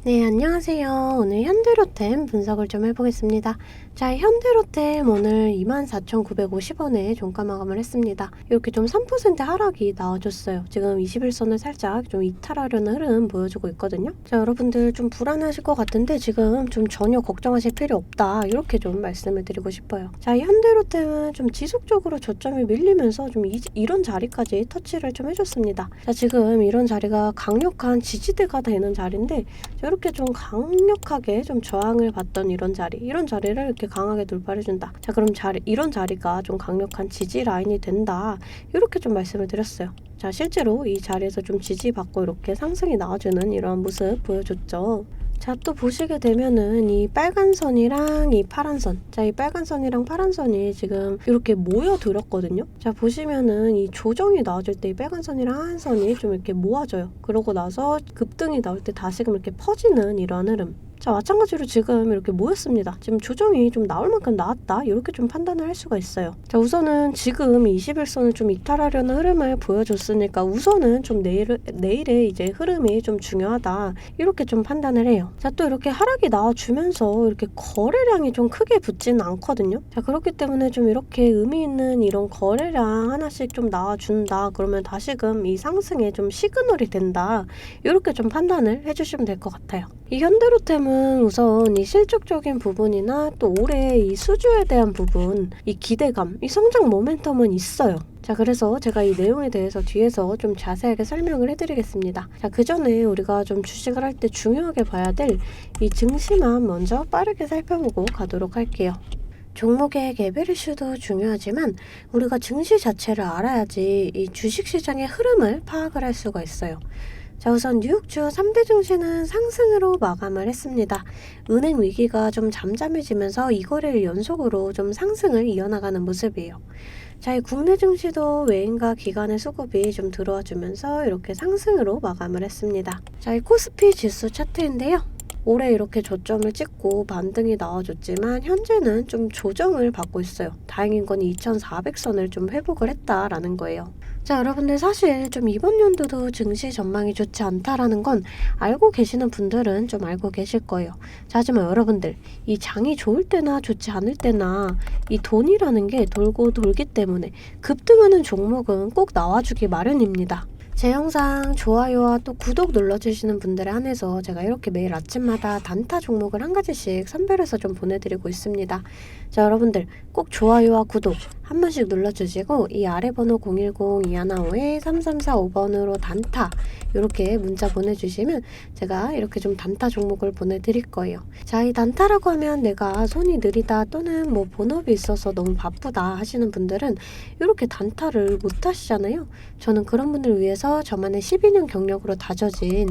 네, 안녕하세요. 오늘 현대로템 분석을 좀 해보겠습니다. 자, 현대로템 오늘 24,950원에 종가 마감을 했습니다. 이렇게 좀 3% 하락이 나와줬어요. 지금 21선을 살짝 좀 이탈하려는 흐름 보여주고 있거든요. 자, 여러분들 좀 불안하실 것 같은데 지금 좀 전혀 걱정하실 필요 없다. 이렇게 좀 말씀을 드리고 싶어요. 자, 이 현대로템은 좀 지속적으로 저점이 밀리면서 좀 이런 자리까지 터치를 좀 해줬습니다. 자, 지금 이런 자리가 강력한 지지대가 되는 자리인데 이렇게 좀 강력하게 좀 저항을 받던 이런 자리를 이렇게 강하게 돌파해준다. 자, 그럼 이런 자리가 좀 강력한 지지 라인이 된다. 이렇게 좀 말씀을 드렸어요. 자, 실제로 이 자리에서 좀 지지받고 이렇게 상승이 나와주는 이런 모습 보여줬죠. 자, 또 보시게 되면은 이 빨간 선이랑 이 파란 선. 자, 이 빨간 선이랑 파란 선이 지금 이렇게 모여들었거든요. 자, 보시면은 이 조정이 나와줄 때 이 빨간 선이랑 하얀 선이 좀 이렇게 모아져요. 그러고 나서 급등이 나올 때 다시금 이렇게 퍼지는 이러한 흐름. 자, 마찬가지로 지금 이렇게 모였습니다. 지금 조정이 좀 나올 만큼 나왔다. 이렇게 좀 판단을 할 수가 있어요. 자, 우선은 지금 21선을 좀 이탈하려는 흐름을 보여줬으니까 우선은 좀 내일의 이제 흐름이 좀 중요하다. 이렇게 좀 판단을 해요. 자, 또 이렇게 하락이 나와주면서 이렇게 거래량이 좀 크게 붙지는 않거든요. 자, 그렇기 때문에 좀 이렇게 의미 있는 이런 거래량 하나씩 좀 나와준다. 그러면 다시금 이 상승에 좀 시그널이 된다. 이렇게 좀 판단을 해주시면 될 것 같아요. 이 현대로템은 우선 이 실적적인 부분이나 또 올해 이 수주에 대한 부분, 이 기대감, 이 성장 모멘텀은 있어요. 자, 그래서 제가 이 내용에 대해서 뒤에서 좀 자세하게 설명을 해드리겠습니다. 자, 그 전에 우리가 좀 주식을 할 때 중요하게 봐야 될 이 증시만 먼저 빠르게 살펴보고 가도록 할게요. 종목의 개별 이슈도 중요하지만 우리가 증시 자체를 알아야지 이 주식시장의 흐름을 파악을 할 수가 있어요. 자, 우선 뉴욕주 3대 증시는 상승으로 마감을 했습니다. 은행 위기가 좀 잠잠해지면서 이거래일 연속으로 좀 상승을 이어나가는 모습이에요. 자, 이 국내 증시도 외인과 기관의 수급이 좀 들어와 주면서 이렇게 상승으로 마감을 했습니다. 자, 이 코스피 지수 차트인데요. 올해 이렇게 저점을 찍고 반등이 나와줬지만 현재는 좀 조정을 받고 있어요. 다행인 건 2400선을 좀 회복을 했다라는 거예요. 자, 여러분들 사실 좀 이번 연도도 증시 전망이 좋지 않다라는 건 알고 계시는 분들은 좀 알고 계실 거예요. 자, 하지만 여러분들 이 장이 좋을 때나 좋지 않을 때나 이 돈이라는 게 돌고 돌기 때문에 급등하는 종목은 꼭 나와주기 마련입니다. 제 영상 좋아요와 또 구독 눌러주시는 분들에 한해서 제가 이렇게 매일 아침마다 단타 종목을 한 가지씩 선별해서 좀 보내드리고 있습니다. 자, 여러분들 꼭 좋아요와 구독 한 번씩 눌러주시고 이 아래 번호 010-215-3345번으로 단타 이렇게 문자 보내주시면 제가 이렇게 좀 단타 종목을 보내드릴 거예요. 자, 이 단타라고 하면 내가 손이 느리다 또는 뭐 본업이 있어서 너무 바쁘다 하시는 분들은 이렇게 단타를 못 하시잖아요. 저는 그런 분들을 위해서 저만의 12년 경력으로 다져진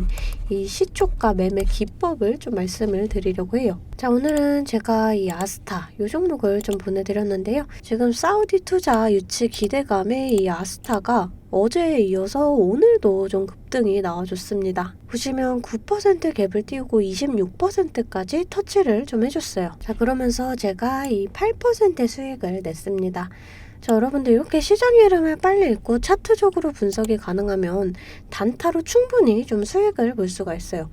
이 시초가 매매 기법을 좀 말씀을 드리려고 해요. 자, 오늘은 제가 이 아스타 이 종목을 좀 보내드렸는데요. 지금 사우디 투자 유치 기대감에 이 아스타가 어제에 이어서 오늘도 좀 급등이 나와줬습니다. 보시면 9% 갭을 띄우고 26%까지 터치를 좀 해줬어요. 자, 그러면서 제가 이 8% 수익을 냈습니다. 자, 여러분들 이렇게 시장의 흐름을 빨리 읽고 차트적으로 분석이 가능하면 단타로 충분히 좀 수익을 볼 수가 있어요.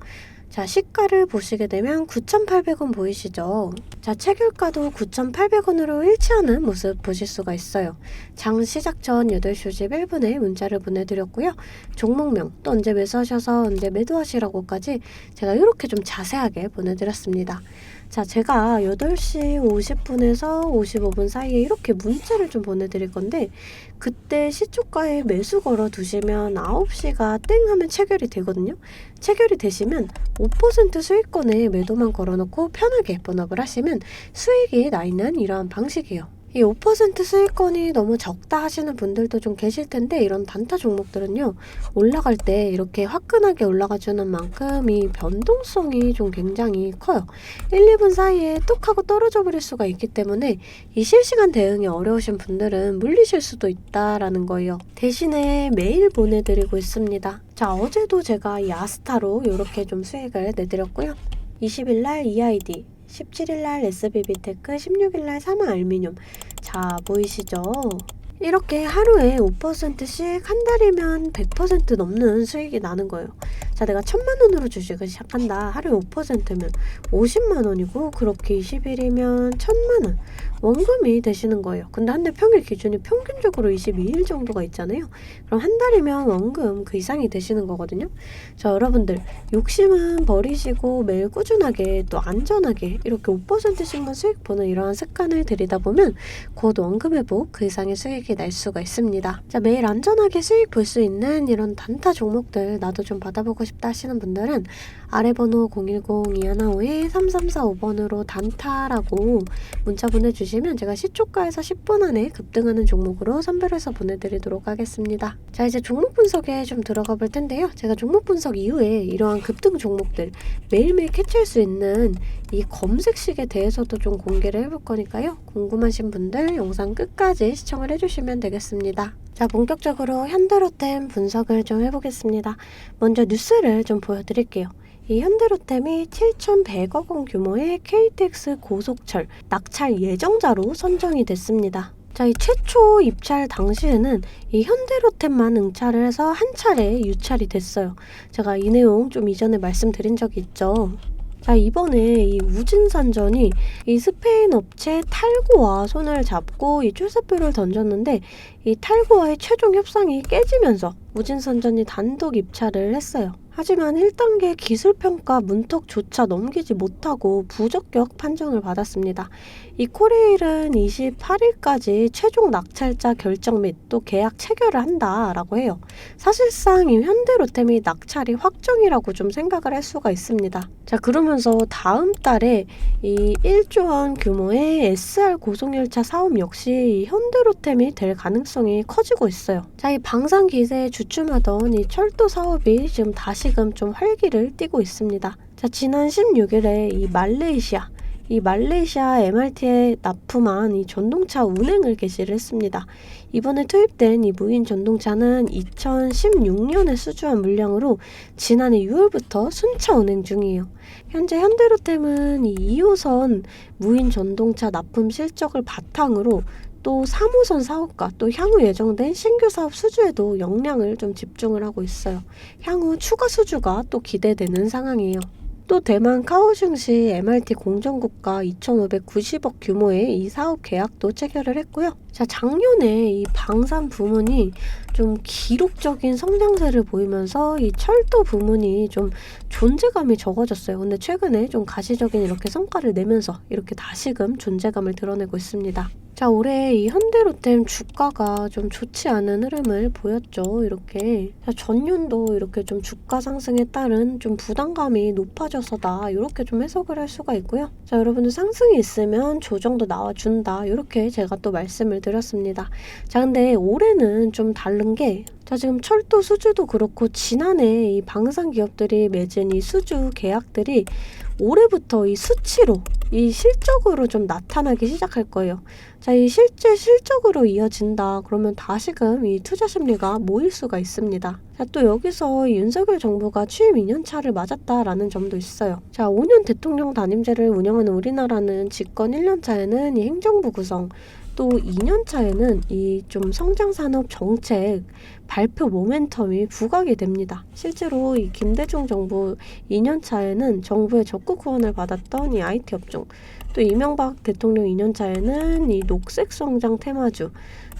자, 시가를 보시게 되면 9,800원 보이시죠? 자, 체결가도 9,800원으로 일치하는 모습 보실 수가 있어요. 장 시작 전 8시 51분에 문자를 보내드렸고요. 종목명, 또 언제 매수하셔서 언제 매도하시라고까지 제가 이렇게 좀 자세하게 보내드렸습니다. 자, 제가 8시 50분에서 55분 사이에 이렇게 문자를 좀 보내드릴 건데 그때 시초가에 매수 걸어 두시면 9시가 땡 하면 체결이 되거든요. 체결이 되시면 5% 수익권에 매도만 걸어놓고 편하게 본업을 하시면 수익이 나 있는 이러한 방식이에요. 이 5% 수익권이 너무 적다 하시는 분들도 좀 계실 텐데 이런 단타 종목들은요. 올라갈 때 이렇게 화끈하게 올라가주는 만큼 이 변동성이 좀 굉장히 커요. 1, 2분 사이에 뚝 하고 떨어져 버릴 수가 있기 때문에 이 실시간 대응이 어려우신 분들은 물리실 수도 있다라는 거예요. 대신에 매일 보내드리고 있습니다. 자, 어제도 제가 이 아스타로 이렇게 좀 수익을 내드렸고요. 20일날 EID 17일날 SBB테크, 16일날 삼화알미늄. 자, 보이시죠? 이렇게 하루에 5%씩 한 달이면 100% 넘는 수익이 나는 거예요. 자, 내가 1,000만 원으로 주식을 시작한다. 하루에 5%면 50만 원이고 그렇게 20일이면 1,000만 원 원금이 되시는 거예요. 근데 한 달 평일 기준이 평균적으로 22일 정도가 있잖아요. 그럼 한 달이면 원금 그 이상이 되시는 거거든요. 자, 여러분들 욕심은 버리시고 매일 꾸준하게 또 안전하게 이렇게 5%씩만 수익 보는 이러한 습관을 들이다 보면 곧 원금 회복 그 이상의 수익이 날 수가 있습니다. 자, 매일 안전하게 수익 볼 수 있는 이런 단타 종목들 나도 좀 받아보고 싶다 하시는 분들은 아래 번호 010-2155-3345번으로 단타라고 문자 보내주시면 제가 시초가에서 10분 안에 급등하는 종목으로 선별해서 보내드리도록 하겠습니다. 자, 이제 종목 분석에 좀 들어가 볼 텐데요. 제가 종목 분석 이후에 이러한 급등 종목들 매일매일 캐치할 수 있는 이 검색식에 대해서도 좀 공개를 해볼 거니까요. 궁금하신 분들 영상 끝까지 시청을 해주시면 되겠습니다. 자, 본격적으로 현대로템 분석을 좀 해보겠습니다. 먼저 뉴스를 좀 보여드릴게요. 이 현대로템이 7,100억 원 규모의 KTX 고속철 낙찰 예정자로 선정이 됐습니다. 자, 이 최초 입찰 당시에는 이 현대로템만 응찰을 해서 한 차례 유찰이 됐어요. 제가 이 내용 좀 이전에 말씀드린 적이 있죠. 자, 이번에 이 우진산전이 이 스페인 업체 탈고와 손을 잡고 이 출사표를 던졌는데 이 탈고와의 최종 협상이 깨지면서 우진산전이 단독 입찰을 했어요. 하지만 1단계 기술평가 문턱조차 넘기지 못하고 부적격 판정을 받았습니다. 이 코레일은 28일까지 최종 낙찰자 결정 및 또 계약 체결을 한다라고 해요. 사실상 이 현대로템이 낙찰이 확정이라고 좀 생각을 할 수가 있습니다. 자, 그러면서 다음 달에 이 1조 원 규모의 SR 고속열차 사업 역시 이 현대로템이 될 가능성이 커지고 있어요. 자, 이 방산 기세에 주춤하던 이 철도 사업이 지금 다시금 좀 활기를 띠고 있습니다. 자, 지난 16일에 이 말레이시아 MRT에 납품한 이 전동차 운행을 개시를 했습니다. 이번에 투입된 이 무인 전동차는 2016년에 수주한 물량으로 지난해 6월부터 순차 운행 중이에요. 현재 현대로템은 이 2호선 무인 전동차 납품 실적을 바탕으로 또 3호선 사업과 또 향후 예정된 신규 사업 수주에도 역량을 좀 집중을 하고 있어요. 향후 추가 수주가 또 기대되는 상황이에요. 또 대만 카오슝시 MRT 공정국가 2,590억 규모의 이 사업 계약도 체결을 했고요. 자, 작년에 이 방산 부문이 좀 기록적인 성장세를 보이면서 이 철도 부문이 좀 존재감이 적어졌어요. 근데 최근에 좀 가시적인 이렇게 성과를 내면서 이렇게 다시금 존재감을 드러내고 있습니다. 자, 올해 이 현대로템 주가가 좀 좋지 않은 흐름을 보였죠. 이렇게. 자, 전년도 이렇게 좀 주가 상승에 따른 좀 부담감이 높아져서다. 이렇게 좀 해석을 할 수가 있고요. 자, 여러분들 상승이 있으면 조정도 나와준다. 이렇게 제가 또 말씀을 드렸습니다. 자, 근데 올해는 좀 다른 게 자, 지금 철도 수주도 그렇고 지난해 이 방산 기업들이 맺은 이 수주 계약들이 올해부터 이 수치로 이 실적으로 좀 나타나기 시작할 거예요. 자, 이 실제 실적으로 이어진다. 그러면 다시금 이 투자 심리가 모일 수가 있습니다. 자, 또 여기서 이 윤석열 정부가 취임 2년 차를 맞았다라는 점도 있어요. 자, 5년 대통령 단임제를 운영하는 우리나라는 집권 1년 차에는 이 행정부 구성, 또 2년 차에는 이 좀 성장산업 정책 발표 모멘텀이 부각이 됩니다. 실제로 이 김대중 정부 2년 차에는 정부의 적극 후원을 받았던 이 IT 업종, 또 이명박 대통령 2년 차에는 이 녹색 성장 테마주,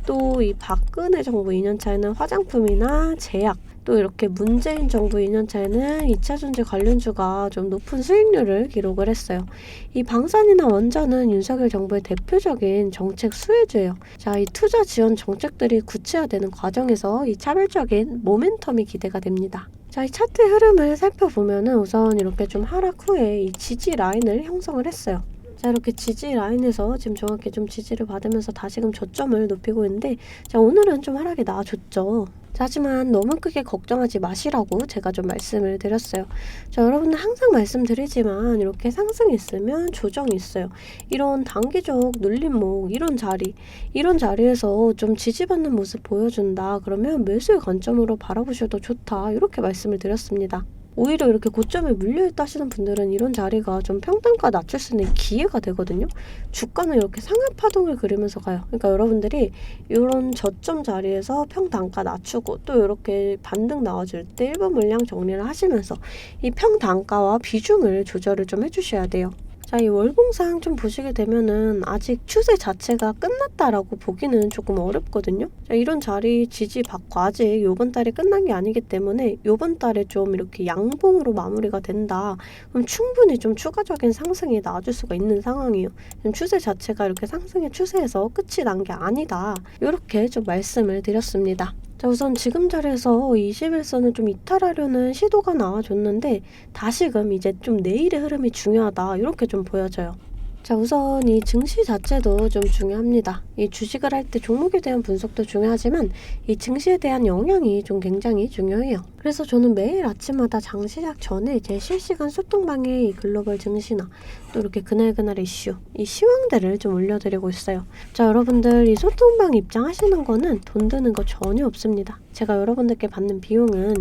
또 이 박근혜 정부 2년 차에는 화장품이나 제약, 또 이렇게 문재인 정부 2년 차에는 2차전지 관련주가 좀 높은 수익률을 기록을 했어요. 이 방산이나 원전은 윤석열 정부의 대표적인 정책 수혜주예요. 자, 이 투자 지원 정책들이 구체화되는 과정에서 이 차별적인 모멘텀이 기대가 됩니다. 자, 이 차트 흐름을 살펴보면은 우선 이렇게 좀 하락 후에 이 지지 라인을 형성을 했어요. 자, 이렇게 지지 라인에서 지금 정확히 좀 지지를 받으면서 다시금 저점을 높이고 있는데, 자, 오늘은 좀 하락이 나와줬죠. 자, 하지만 너무 크게 걱정하지 마시라고 제가 좀 말씀을 드렸어요. 자, 여러분들 항상 말씀드리지만 이렇게 상승이 있으면 조정이 있어요. 이런 단기적 눌림목, 이런 자리에서 좀 지지받는 모습 보여준다. 그러면 매수의 관점으로 바라보셔도 좋다. 이렇게 말씀을 드렸습니다. 오히려 이렇게 고점에 물려있다 하시는 분들은 이런 자리가 좀 평단가 낮출 수 있는 기회가 되거든요. 주가는 이렇게 상하 파동을 그리면서 가요. 그러니까 여러분들이 이런 저점 자리에서 평단가 낮추고 또 이렇게 반등 나와줄 때 일부 물량 정리를 하시면서 이 평단가와 비중을 조절을 좀 해주셔야 돼요. 자, 이 월봉상 좀 보시게 되면은 아직 추세 자체가 끝났다라고 보기는 조금 어렵거든요. 자, 이런 자리 지지 받고 아직 요번 달이 끝난 게 아니기 때문에 요번 달에 좀 이렇게 양봉으로 마무리가 된다. 그럼 충분히 좀 추가적인 상승이 나와줄 수가 있는 상황이에요. 추세 자체가 이렇게 상승의 추세에서 끝이 난 게 아니다. 이렇게 좀 말씀을 드렸습니다. 자, 우선 지금 자리에서 21선을 좀 이탈하려는 시도가 나와줬는데 다시금 이제 좀 내일의 흐름이 중요하다 이렇게 좀 보여져요. 자, 우선 이 증시 자체도 좀 중요합니다. 이 주식을 할 때 종목에 대한 분석도 중요하지만 이 증시에 대한 영향이 좀 굉장히 중요해요. 그래서 저는 매일 아침마다 장 시작 전에 제 실시간 소통방에 이 글로벌 증시나 또 이렇게 그날그날 이슈, 이 시황들을 좀 올려드리고 있어요. 자, 여러분들 이 소통방 입장하시는 거는 돈 드는 거 전혀 없습니다. 제가 여러분들께 받는 비용은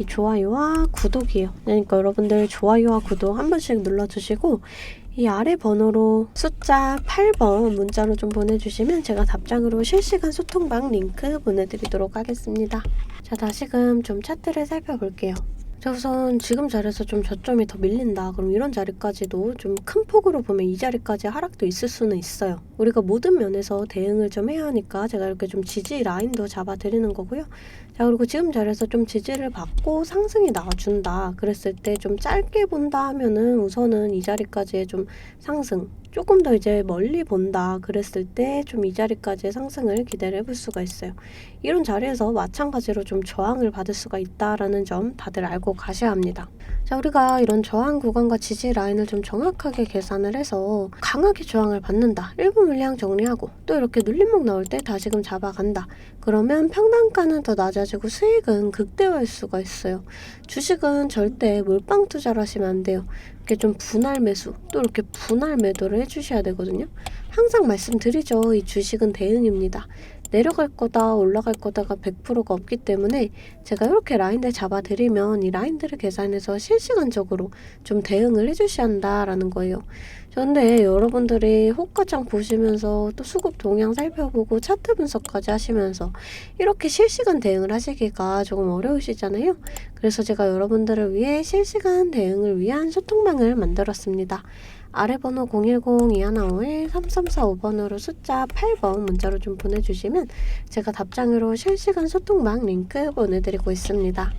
이 좋아요와 구독이에요. 그러니까 여러분들 좋아요와 구독 한 번씩 눌러주시고 이 아래 번호로 숫자 8번 문자로 좀 보내주시면 제가 답장으로 실시간 소통방 링크 보내드리도록 하겠습니다. 자, 다시금 좀 차트를 살펴볼게요. 자, 우선 지금 자리에서 좀 저점이 더 밀린다. 그럼 이런 자리까지도 좀 큰 폭으로 보면 이 자리까지 하락도 있을 수는 있어요. 우리가 모든 면에서 대응을 좀 해야 하니까 제가 이렇게 좀 지지 라인도 잡아드리는 거고요. 자, 그리고 지금 자리에서 좀 지지를 받고 상승이 나와준다. 그랬을 때 좀 짧게 본다 하면은 우선은 이 자리까지의 좀 상승, 조금 더 이제 멀리 본다 그랬을 때 좀 이 자리까지의 상승을 기대를 해볼 수가 있어요. 이런 자리에서 마찬가지로 좀 저항을 받을 수가 있다라는 점 다들 알고 가셔야 합니다. 자, 우리가 이런 저항 구간과 지지 라인을 좀 정확하게 계산을 해서 강하게 저항을 받는다. 일부 물량 정리하고 또 이렇게 눌림목 나올 때 다시금 잡아간다. 그러면 평단가는 더 낮아지고 수익은 극대화할 수가 있어요. 주식은 절대 몰빵 투자를 하시면 안 돼요. 이렇게 좀 분할 매수 또 이렇게 분할 매도를 해주셔야 되거든요. 항상 말씀드리죠. 이 주식은 대응입니다. 내려갈 거다 올라갈 거다가 100%가 없기 때문에 제가 이렇게 라인들 잡아드리면 이 라인들을 계산해서 실시간적으로 좀 대응을 해주셔야 한다라는 거예요. 그런데 여러분들이 호가창 보시면서 또 수급 동향 살펴보고 차트 분석까지 하시면서 이렇게 실시간 대응을 하시기가 조금 어려우시잖아요. 그래서 제가 여러분들을 위해 실시간 대응을 위한 소통방을 만들었습니다. 아래 번호 010-2151-3345번으로 숫자 8번 문자로 좀 보내주시면 제가 답장으로 실시간 소통방 링크 보내드리고 있습니다.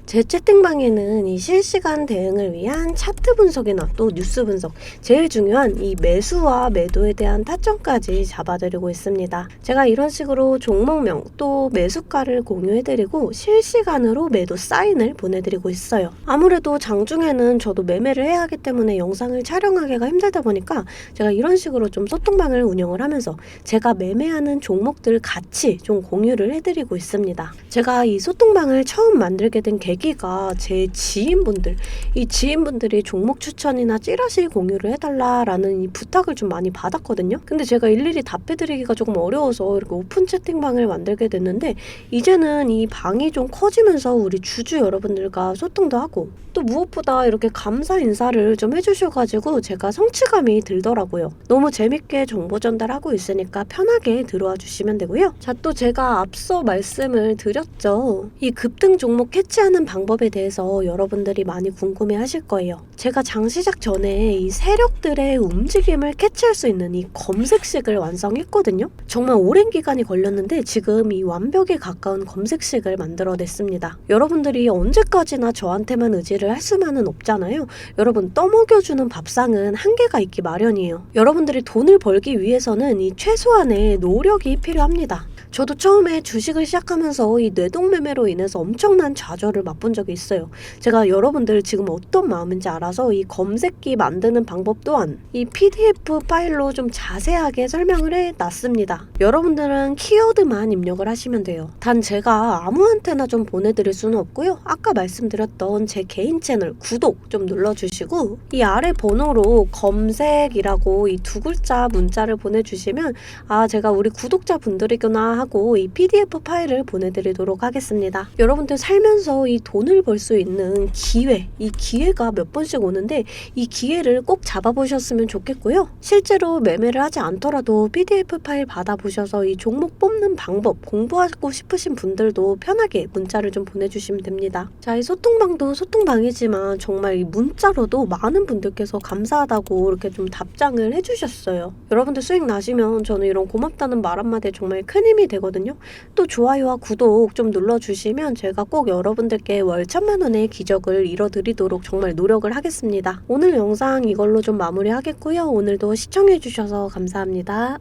제 채팅방에는 이 실시간 대응을 위한 차트 분석이나 또 뉴스 분석, 제일 중요한 이 매수와 매도에 대한 타점까지 잡아드리고 있습니다. 제가 이런 식으로 종목명 또 매수가를 공유해드리고 실시간으로 매도 사인을 보내드리고 있어요. 아무래도 장중에는 저도 매매를 해야 하기 때문에 영상을 촬영하기가 힘들다 보니까 제가 이런 식으로 좀 소통방을 운영을 하면서 제가 매매하는 종목들 같이 좀 공유를 해드리고 있습니다. 제가 이 소통방을 처음 만들게 된 계기가 제 지인분들, 이 지인분들이 종목 추천이나 찌라시 공유를 해달라라는 이 부탁을 좀 많이 받았거든요. 근데 제가 일일이 답해드리기가 조금 어려워서 이렇게 오픈 채팅방을 만들게 됐는데 이제는 이 방이 좀 커지면서 우리 주주 여러분들과 소통도 하고 또 무엇보다 이렇게 감사 인사를 좀 해주셔가지고 제가 성취감이 들더라고요. 너무 재밌게 정보 전달하고 있으니까 편하게 들어와 주시면 되고요. 자, 또 제가 앞서 말씀을 드렸죠. 이 급등 종목 캐치하는 방법에 대해서 여러분들이 많이 궁금해 하실 거예요. 제가 장 시작 전에 이 세력들의 움직임을 캐치할 수 있는 이 검색식을 완성했거든요. 정말 오랜 기간이 걸렸는데 지금 이 완벽에 가까운 검색식을 만들어냈습니다. 여러분들이 언제까지나 저한테만 의지를 할 수만은 없잖아요. 여러분, 떠먹여주는 밥상은 한계가 있기 마련이에요. 여러분들이 돈을 벌기 위해서는 이 최소한의 노력이 필요합니다. 저도 처음에 주식을 시작하면서 이 뇌동매매로 인해서 엄청난 좌절을 맛본 적이 있어요. 제가 여러분들 지금 어떤 마음인지 알아서 이 검색기 만드는 방법 또한 이 PDF 파일로 좀 자세하게 설명을 해놨습니다. 여러분들은 키워드만 입력을 하시면 돼요. 단 제가 아무한테나 좀 보내드릴 수는 없고요. 아까 말씀드렸던 제 개인 채널 구독 좀 눌러주시고 이 아래 번호로 검색이라고 이 두 글자 문자를 보내주시면 아, 제가 우리 구독자분들이구나 하고 이 PDF 파일을 보내드리도록 하겠습니다. 여러분들 살면서 이 돈을 벌 수 있는 기회, 이 기회가 몇 번씩 오는데 이 기회를 꼭 잡아보셨으면 좋겠고요. 실제로 매매를 하지 않더라도 PDF 파일 받아보셔서 이 종목 뽑는 방법 공부하고 싶으신 분들도 편하게 문자를 좀 보내주시면 됩니다. 자, 이 소통방도 소통방이지만 정말 이 문자로도 많은 분들께서 감사하다고 이렇게 좀 답장을 해주셨어요. 여러분들 수익 나시면 저는 이런 고맙다는 말 한마디에 정말 큰 힘이 되거든요. 또 좋아요와 구독 좀 눌러주시면 제가 꼭 여러분들께 월 1000만 원의 기적을 이뤄드리도록 정말 노력을 하겠습니다. 오늘 영상 이걸로 좀 마무리하겠고요. 오늘도 시청해주셔서 감사합니다.